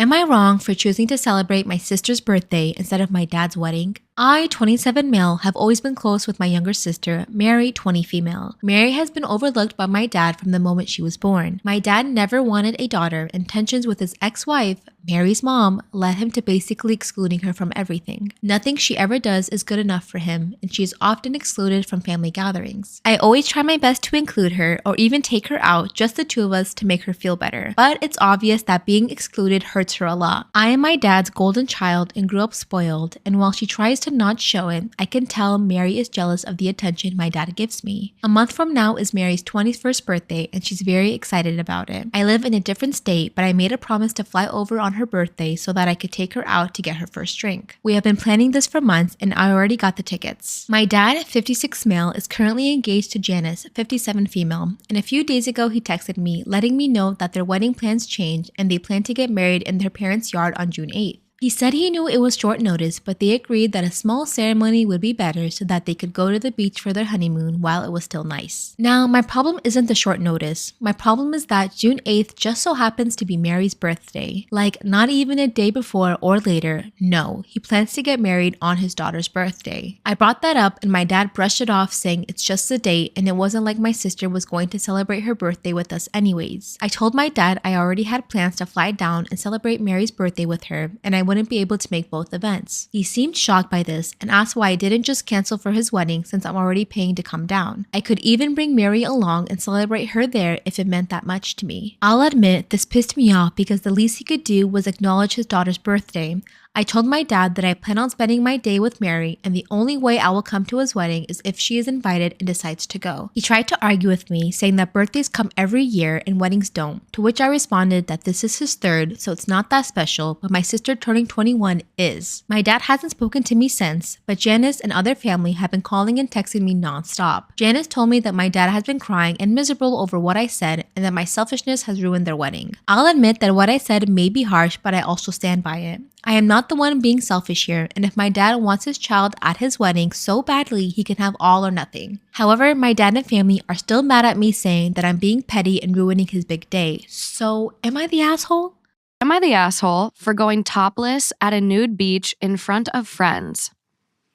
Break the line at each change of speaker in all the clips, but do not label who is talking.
Am I wrong for choosing to celebrate my sister's birthday instead of my dad's wedding? I, 27 male, have always been close with my younger sister, Mary, 20 female. Mary has been overlooked by my dad from the moment she was born. My dad never wanted a daughter, and tensions with his ex-wife, Mary's mom, led him to basically excluding her from everything. Nothing she ever does is good enough for him, and she is often excluded from family gatherings. I always try my best to include her or even take her out, just the two of us, to make her feel better. But it's obvious that being excluded hurts her a lot. I am my dad's golden child and grew up spoiled, and while she tries to not show it, I can tell Mary is jealous of the attention my dad gives me. A month from now is Mary's 21st birthday, and she's very excited about it. I live in a different state, but I made a promise to fly over on her birthday so that I could take her out to get her first drink. We have been planning this for months, and I already got the tickets. My dad, 56 male, is currently engaged to Janice, 57 female, and a few days ago he texted me letting me know that their wedding plans changed and they plan to get married in their parents' yard on June 8th. He said he knew it was short notice, but they agreed that a small ceremony would be better so that they could go to the beach for their honeymoon while it was still nice. Now, my problem isn't the short notice. My problem is that June 8th just so happens to be Mary's birthday. Like, not even a day before or later. No, he plans to get married on his daughter's birthday. I brought that up and my dad brushed it off, saying it's just a date and it wasn't like my sister was going to celebrate her birthday with us anyways. I told my dad I already had plans to fly down and celebrate Mary's birthday with her, and I wouldn't be able to make both events. He seemed shocked by this and asked why I didn't just cancel for his wedding since I'm already paying to come down. I could even bring Mary along and celebrate her there if it meant that much to me. I'll admit this pissed me off because the least he could do was acknowledge his daughter's birthday. I told my dad that I plan on spending my day with Mary, and the only way I will come to his wedding is if she is invited and decides to go. He tried to argue with me, saying that birthdays come every year and weddings don't, to which I responded that this is his third, so it's not that special, but my sister turning 21 is. My dad hasn't spoken to me since, but Janice and other family have been calling and texting me non-stop. Janice told me that my dad has been crying and miserable over what I said and that my selfishness has ruined their wedding. I'll admit that what I said may be harsh, but I also stand by it. I am not the one being selfish here, and if my dad wants his child at his wedding so badly, he can have all or nothing. However, my dad and family are still mad at me, saying that I'm being petty and ruining his big day. So, am I the asshole?
Am I the asshole for going topless at a nude beach in front of friends?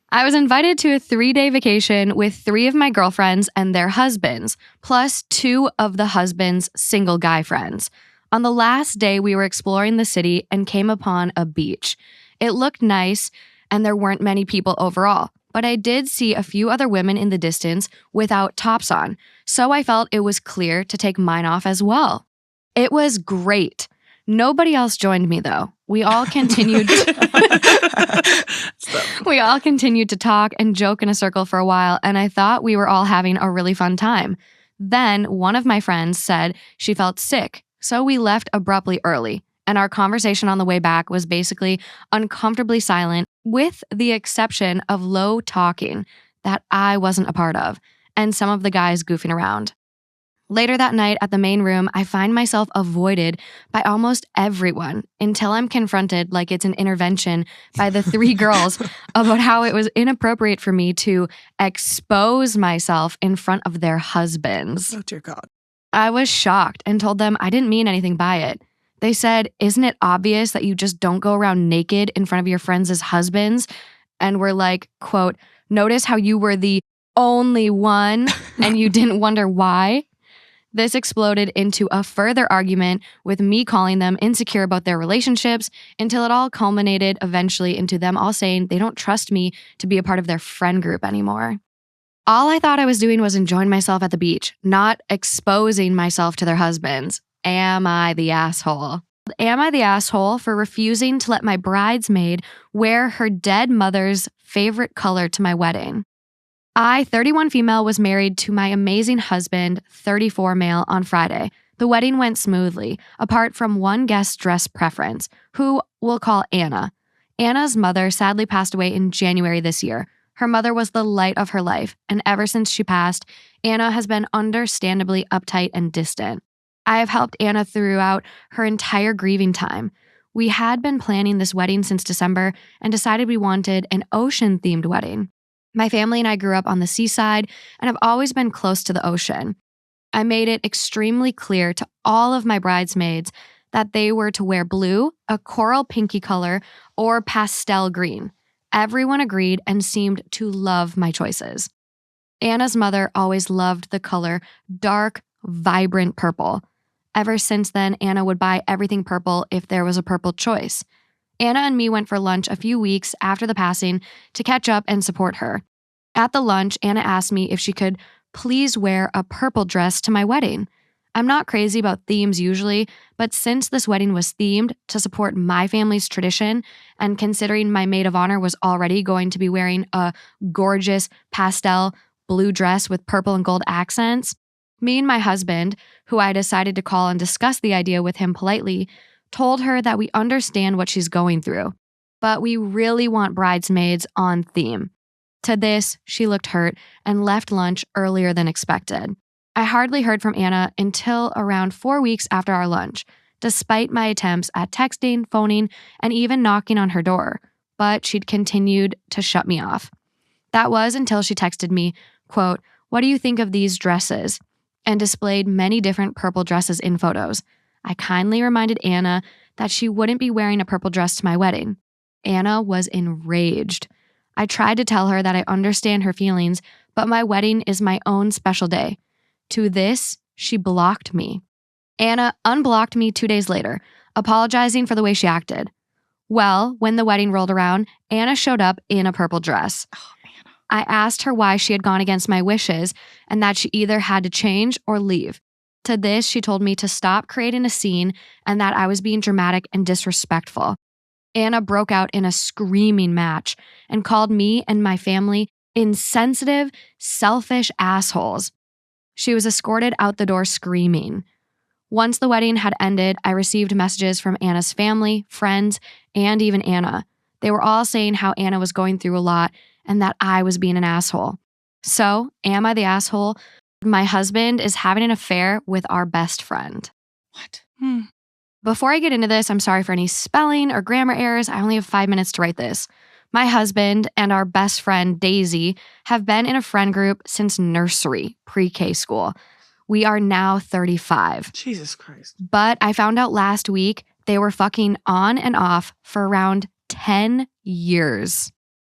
I was invited to a 3-day vacation with 3 of my girlfriends and their husbands, plus 2 of the husbands' single guy friends. On the last day, we were exploring the city and came upon a beach. It looked nice, and there weren't many people overall, but I did see a few other women in the distance without tops on, so I felt it was clear to take mine off as well. It was great. Nobody else joined me, though. We all continued to talk and joke in a circle for a while, and I thought we were all having a really fun time. Then one of my friends said she felt sick, so we left abruptly early, and our conversation on the way back was basically uncomfortably silent, with the exception of low talking that I wasn't a part of, and some of the guys goofing around. Later that night at the main room, I find myself avoided by almost everyone until I'm confronted like it's an intervention by the 3 girls about how it was inappropriate for me to expose myself in front of their husbands.
Oh, dear God.
I was shocked and told them I didn't mean anything by it. They said, "Isn't it obvious that you just don't go around naked in front of your friends' husbands?" And were like, quote, "Notice how you were the only one and you didn't wonder why?" This exploded into a further argument with me calling them insecure about their relationships until it all culminated eventually into them all saying they don't trust me to be a part of their friend group anymore. All I thought I was doing was enjoying myself at the beach, not exposing myself to their husbands. Am I the asshole? Am I the asshole for refusing to let my bridesmaid wear her dead mother's favorite color to my wedding? I, 31 female, was married to my amazing husband, 34 male, on Friday. The wedding went smoothly, apart from one guest's dress preference, who we'll call Anna. Anna's mother sadly passed away in January this year. Her mother was the light of her life, and ever since she passed, Anna has been understandably uptight and distant. I have helped Anna throughout her entire grieving time. We had been planning this wedding since December and decided we wanted an ocean-themed wedding. My family and I grew up on the seaside and have always been close to the ocean. I made it extremely clear to all of my bridesmaids that they were to wear blue, a coral pinky color, or pastel green. Everyone agreed and seemed to love my choices. Anna's mother always loved the color dark, vibrant purple. Ever since then, Anna would buy everything purple if there was a purple choice. Anna and me went for lunch a few weeks after the passing to catch up and support her. At the lunch, Anna asked me if she could please wear a purple dress to my wedding. I'm not crazy about themes usually, but since this wedding was themed to support my family's tradition, and considering my maid of honor was already going to be wearing a gorgeous pastel blue dress with purple and gold accents, me and my husband, who I decided to call and discuss the idea with him politely, told her that we understand what she's going through, but we really want bridesmaids on theme. To this, she looked hurt and left lunch earlier than expected. I hardly heard from Anna until around 4 weeks after our lunch, despite my attempts at texting, phoning, and even knocking on her door, but she'd continued to shut me off. That was until she texted me, quote, "What do you think of these dresses?" and displayed many different purple dresses in photos. I kindly reminded Anna that she wouldn't be wearing a purple dress to my wedding. Anna was enraged. I tried to tell her that I understand her feelings, but my wedding is my own special day. To this, she blocked me. Anna unblocked me 2 days later, apologizing for the way she acted. Well, when the wedding rolled around, Anna showed up in a purple dress. I asked her why she had gone against my wishes and that she either had to change or leave. To this, she told me to stop creating a scene and that I was being dramatic and disrespectful. Anna broke out in a screaming match and called me and my family insensitive, selfish assholes. She was escorted out the door screaming. Once the wedding had ended, I received messages from Anna's family, friends, and even Anna. They were all saying how Anna was going through a lot and that I was being an asshole. So, am I the asshole? My husband is having an affair with our best friend.
What?
Before I get into this, I'm sorry for any spelling or grammar errors. I only have 5 minutes to write this. My husband and our best friend, Daisy, have been in a friend group since nursery, pre-K school. We are now 35.
Jesus Christ.
But I found out last week they were fucking on and off for around 10 years.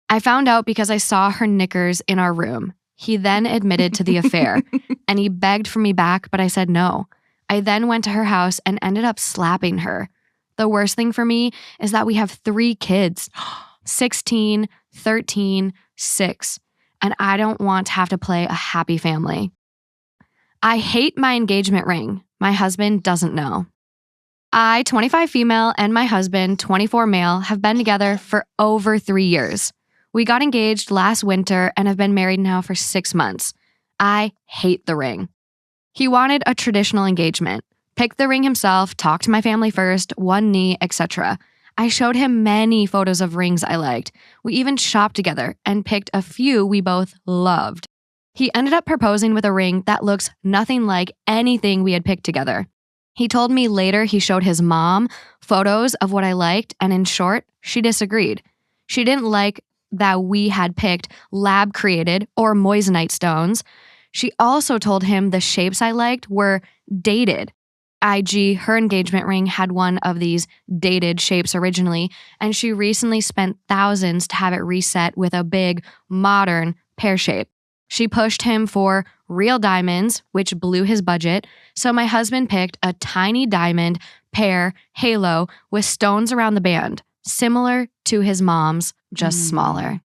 I found out because I saw her knickers in our room. He then admitted to the affair, and he begged for me back, but I said no. I then went to her house and ended up slapping her. The worst thing for me is that we have 3 kids, 16, 13, 6, and I don't want to have to play a happy family. I hate my engagement ring. My husband doesn't know. I, 25 female, and my husband, 24 male, have been together for over 3 years. We got engaged last winter and have been married now for 6 months. I hate the ring. He wanted a traditional engagement. Picked the ring himself, talked to my family first, one knee, etc. I showed him many photos of rings I liked. We even shopped together and picked a few we both loved. He ended up proposing with a ring that looks nothing like anything we had picked together. He told me later he showed his mom photos of what I liked, and in short, she disagreed. She didn't like that we had picked lab-created or moissanite stones. She also told him the shapes I liked were dated. IG, her engagement ring had one of these dated shapes originally, and she recently spent thousands to have it reset with a big, modern pear shape. She pushed him for real diamonds, which blew his budget, so my husband picked a tiny diamond pear halo with stones around the band, similar to his mom's, just smaller.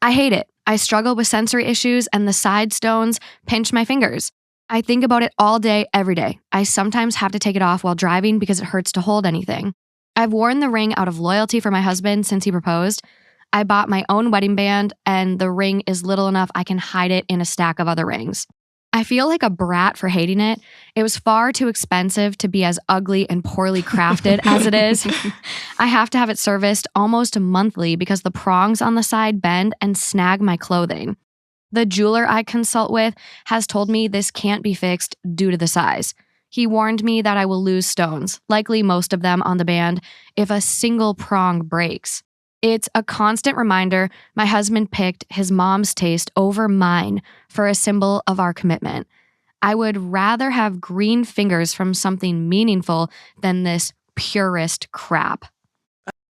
I hate it. I struggle with sensory issues, and the side stones pinch my fingers. I think about it all day, every day. I sometimes have to take it off while driving because it hurts to hold anything. I've worn the ring out of loyalty for my husband since he proposed. I bought my own wedding band, and the ring is little enough I can hide it in a stack of other rings. I feel like a brat for hating it. It was far too expensive to be as ugly and poorly crafted as it is. I have to have it serviced almost monthly because the prongs on the side bend and snag my clothing. The jeweler I consult with has told me this can't be fixed due to the size. He warned me that I will lose stones, likely most of them on the band, if a single prong breaks. It's a constant reminder my husband picked his mom's taste over mine for a symbol of our commitment. I would rather have green fingers from something meaningful than this purest crap.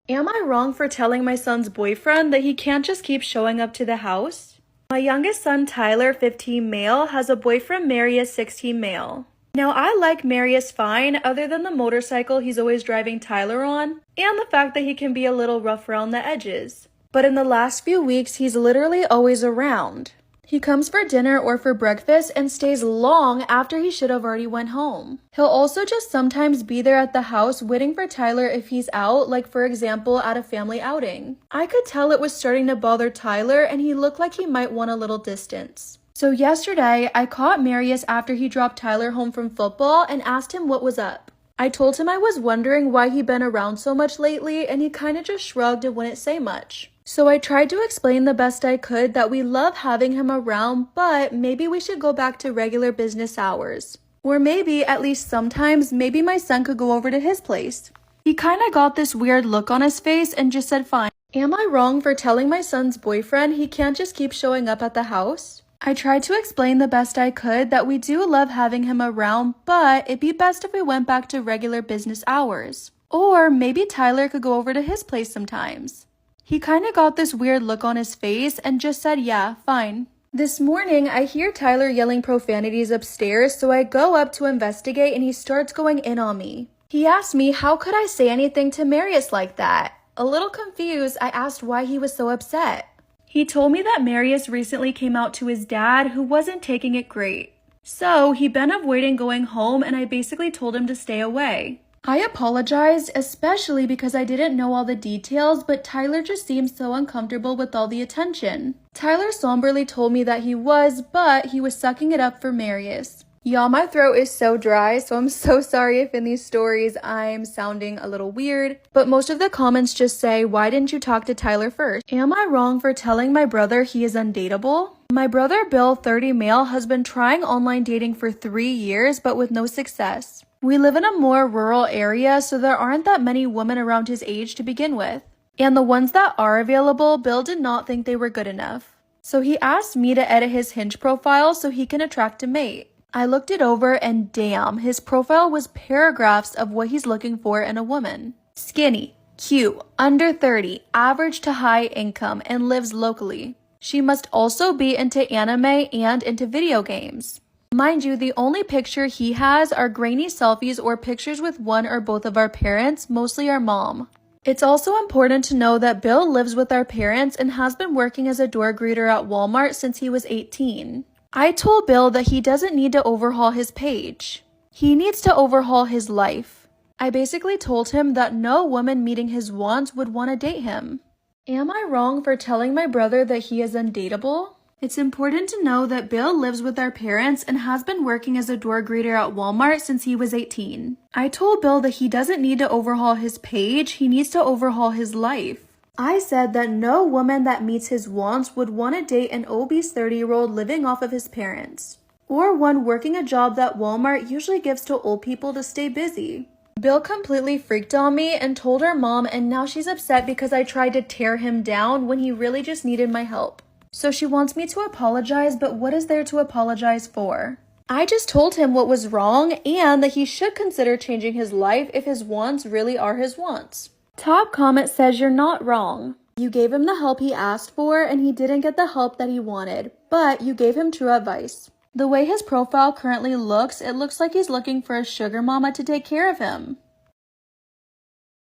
Am I wrong for telling my son's boyfriend that he can't just keep showing up to the house? My youngest son, Tyler, 15 male, has a boyfriend, Marius, 16 male. Now, I like Marius fine, other than the motorcycle he's always driving Tyler on, and the fact that he can be a little rough around the edges. But in the last few weeks, he's literally always around. He comes for dinner or for breakfast and stays long after he should have already went home. He'll also just sometimes be there at the house waiting for Tyler if he's out, like for example at a family outing. I could tell it was starting to bother Tyler and he looked like he might want a little distance. So yesterday, I caught Marius after he dropped Tyler home from football and asked him what was up. I told him I was wondering why he'd been around so much lately and he kinda just shrugged and wouldn't say much. So I tried to explain the best I could that we love having him around, but maybe we should go back to regular business hours. Or maybe, at least sometimes, maybe my son could go over to his place. He kinda got this weird look on his face and just said fine. Am I wrong for telling my son's boyfriend he can't just keep showing up at the house? I tried to explain the best I could that we do love having him around, but it'd be best if we went back to regular business hours. Or maybe Tyler could go over to his place sometimes. He kinda got this weird look on his face and just said, yeah, fine. This morning, I hear Tyler yelling profanities upstairs, so I go up to investigate and he starts going in on me. He asked me how could I say anything to Marius like that? A little confused, I asked why he was so upset. He told me that Marius recently came out to his dad who wasn't taking it great. So he'd been avoiding going home and I basically told him to stay away. I apologized, especially because I didn't know all the details, but Tyler just seemed so uncomfortable with all the attention. Tyler somberly told me that he was, but he was sucking it up for Marius. Y'all, my throat is so dry, so I'm so sorry if in these stories I'm sounding a little weird, but most of the comments just say, why didn't you talk to Tyler first? Am I wrong for telling my brother he is undateable? My brother Bill, 30 male, has been trying online dating for 3 years, but with no success. We live in a more rural area, so there aren't that many women around his age to begin with. And the ones that are available, Bill did not think they were good enough. So he asked me to edit his Hinge profile so he can attract a mate. I looked it over and damn, his profile was paragraphs of what he's looking for in a woman. Skinny, cute, under 30, average to high income, and lives locally. She must also be into anime and into video games. Mind you, the only picture he has are grainy selfies or pictures with one or both of our parents, mostly our mom. It's also important to know that Bill lives with our parents and has been working as a door greeter at Walmart since he was 18. I told Bill that he doesn't need to overhaul his page. He needs to overhaul his life. I basically told him that no woman meeting his wants would want to date him. Am I wrong for telling my brother that he is undateable? It's important to know that Bill lives with our parents and has been working as a door greeter at Walmart since he was 18. I told Bill that he doesn't need to overhaul his page, he needs to overhaul his life. I said that no woman that meets his wants would want to date an obese 30-year-old living off of his parents, or one working a job that Walmart usually gives to old people to stay busy. Bill completely freaked on me and told her mom, and now she's upset because I tried to tear him down when he really just needed my help. So she wants me to apologize, but what is there to apologize for? I just told him what was wrong and that he should consider changing his life if his wants really are his wants. Top comment says you're not wrong. You gave him the help he asked for and he didn't get the help that he wanted, but you gave him true advice. The way his profile currently looks, it looks like he's looking for a sugar mama to take care of him.